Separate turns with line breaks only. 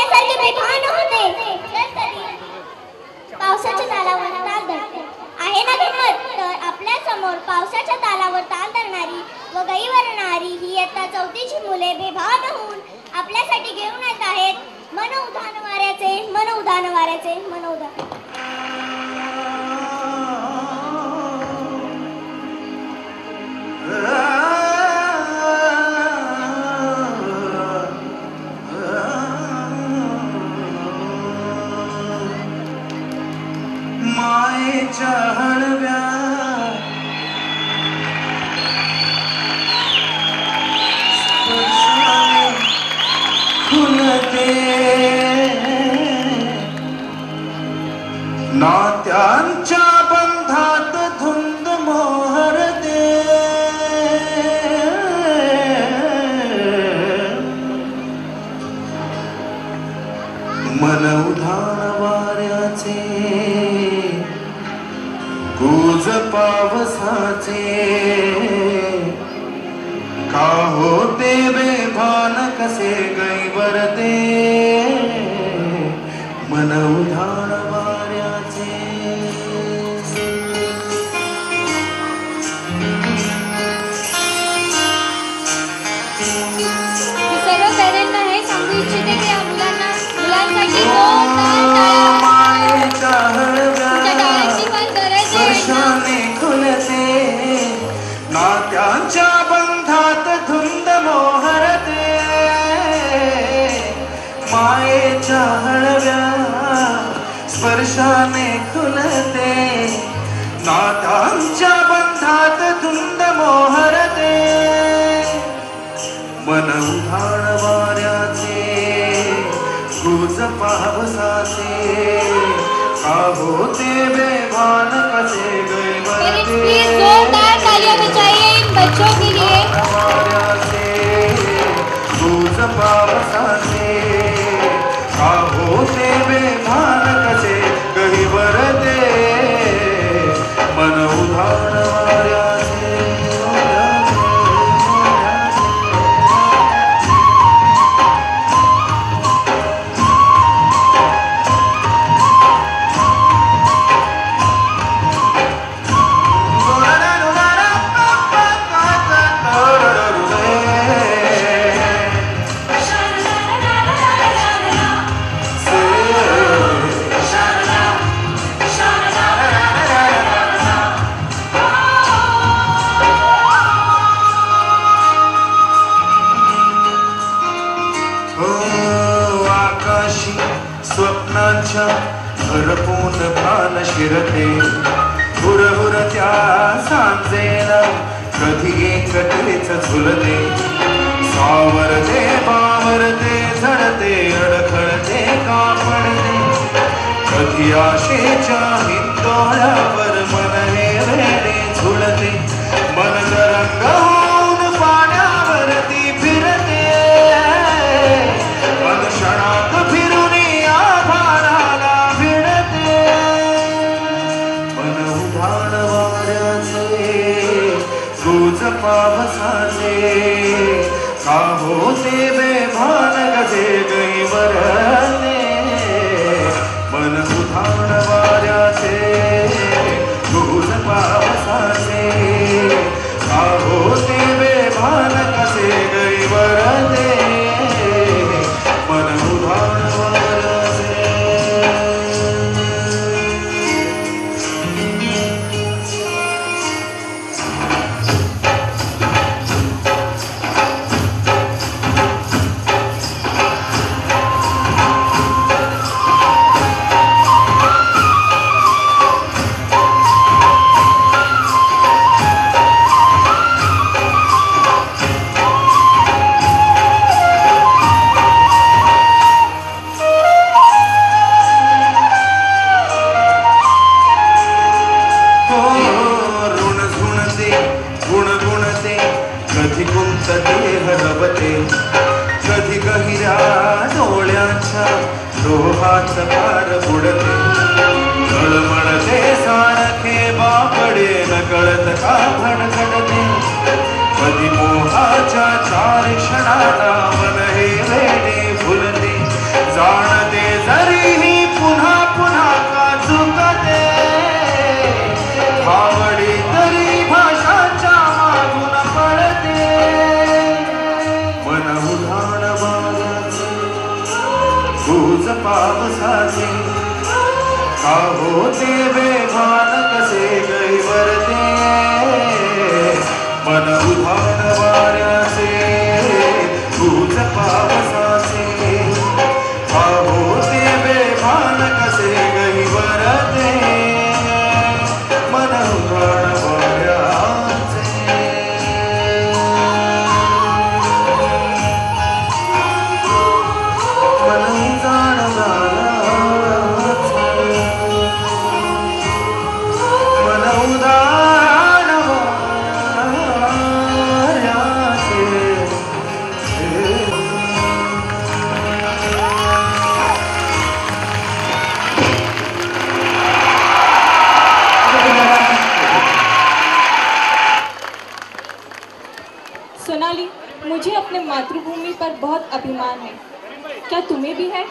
पाण्यासारखे बेभान होते तर कधी पावसाच्या तालावर ताल धरते. आहे ना गंमत? तर आपल्या समोर पावसाच्या तालावर ताल धरणारी व गई वरणारी ही इयत्ता 4थीची मुले बेभान होऊन आपल्यासाठी घेऊन येत आहेत मन उधाण वाऱ्याचे, मन उधाण वाऱ्याचे, मन उधाण.
मायेच्या हळव्या स्पर्शाने खुलते नात्यांच्या बंधात धुंद मोहरते मन उधाण वाऱ्याचे गुज पावसाचे का होते बेभान कसे गैवरते मन उधाण वाऱ्याचे.
सर्व पॅरेंटना हे सांगू इच्छिते की या मुलांसाठी
मायेच्या स्पर्शाने खुलते नात्यांच्या बंधात धुंद मोहरते मायेच्या हळव्या स्पर्शाने खुलते नात्यांच्या बंधात धुंद मोहरते मन उधाण वाऱ्याचे गुज पावसाचे का होते बेभान कसे गैवरते
जोरदार तालियां बजाइए इन बच्चों के लिए.
गुज पावसाचे का होते बेभान कसे गैवरते मन उधाण वाऱ्याचे. स्वप्नांच्या हरपून भान शिरते हुरहुर त्या सांजेला कधी एकटेच झुलते सावरते बावरते झडते अडखळते कापडते कधी आशेच्या हिंदोळ्यावर मन हे वेडे झुलते मन तरंग होऊन पाण्यावरती फिरते मन क्षणात फिरून आभाळाला भिडते मन उधाण वाऱ्याचे गुज पावसाचे का होते बेभान कसे गैवरते मन उधाण वाऱ्याचे गुज पावसाचे का होते बेभान कसे गैवरते मन उधाण लोहाच पार बुडते तळमळते सारखे बापडे नकळत का भणकटते कधी मोहाच्या चार क्षणाला मन हे वेडे फुलते पावसाचे का होते बेभान कसे गैवरते मन उधाण वाऱ्याचे तूच पावसाचे का होते बेभान कसे गैवरते मन उधाण वाऱ्याचे मन उधाण मन उधाण वाऱ्याचे
सोनाली, मुझे अपने मातृभूमि पर बहुत अभिमान है। क्या तुम्हें भी है?